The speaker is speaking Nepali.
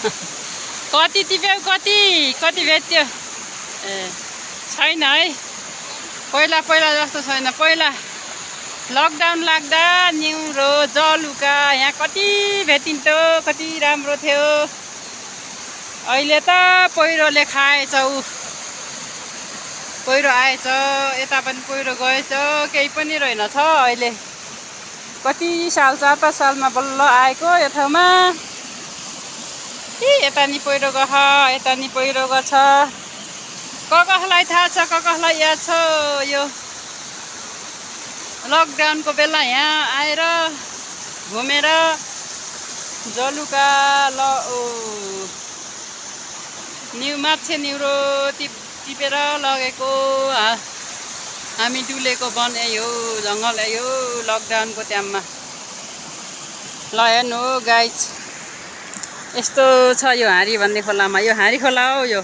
कति टिप्यौ कति कति भेट्यो ए छैन है पहिला पहिला जस्तो छैन पहिला लकडाउन लाग्दा न्युरो जलुका यहाँ कति भेटिन्थ्यो कति राम्रो थियो अहिले त पहिरोले खाएछ उ पहिरो आएछ यता पनि पहिरो गएछ केही पनि रहेनछ अहिले कति साल 4 सालमा बल्ल आएको यो ठाउँमा यता नि पहिरो गछ यता नि पहिरो गछ कसलाई थाहा छ कसलाई याद छ यो लकडाउनको बेला यहाँ आएर घुमेर जलुका माछे न्युरो टिपेर लगेको हामी डुलेको वन यो जङ्गल यो लकडाउनको टाइममा ल हेर्नु गाइज यस्तो छ यो हाँडी भन्ने खोलामा यो हाँडी खोला हो यो